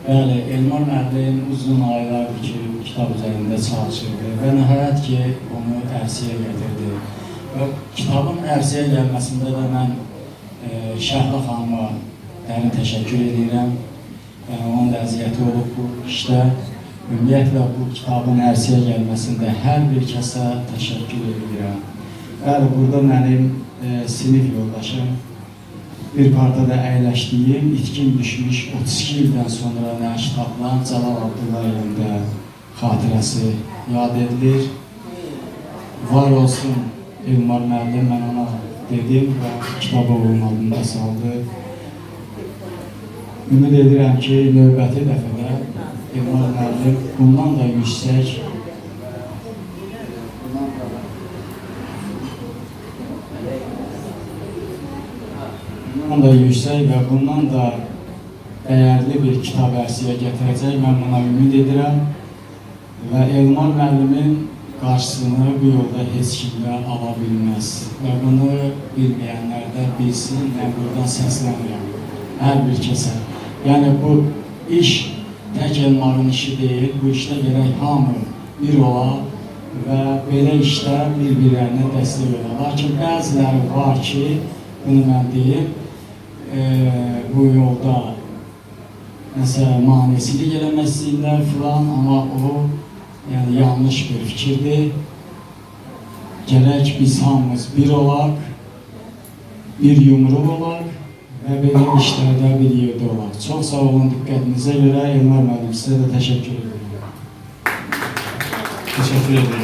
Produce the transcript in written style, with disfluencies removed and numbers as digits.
Bəli, Elmar müəllim uzun aylardır ki, bu kitab üzərində çalışırdı və nəhayət ki, onu ərsəyə gətirdi. Və kitabın ərsəyə gəlməsində də mən Şəhla xanıma dərin təşəkkür edirəm. Onun da əziyyəti olub bu işdə. Ümumiyyətlə, bu kitabın ərsəyə gəlməsində hər bir kəsə təşəkkür edirəm. Bəli, burada mənim sinif yoldaşım, bir partada əyləşdiyim, itkin düşmüş 32 ildən sonra nəşr tapılan Cəlal Abdullayevin də xatirəsi yad edilir. Var olsun Elmar müəllim, mən ona dedim və kitabı onun adında saldı. Ümid edirəm ki, növbəti dəfədə Elmar müəllim bundan da yüksək və bundan da dəyərli bir kitab ərsəyə gətirəcək. Mən buna ümid edirəm və Elmar müəllimin qarşısını bu yolda heç kimlə ala bilməz. Və bunu bilməyənlər də bilsin, mən buradan səslənirəm hər bir kəsə. Yəni bu iş tək Elmarın işi deyil, bu işdə gərək hamı bir ola və belə işdə bir-birlərinə dəstək ola. Lakin bəziləri var ki, bunu mən deyim, bu yolda nəsə manesilik eləmək istəyirlər filan, amma o yanlış bir fikirdir. Gərək biz hamımız bir olaq, bir yumruq olaq və belə işlərdə bir yerdə olaq. Çox sağ olun diqqətinizə görə. Elmar müəllim, sizə də təşəkkür edirəm. Teşekkür ederim.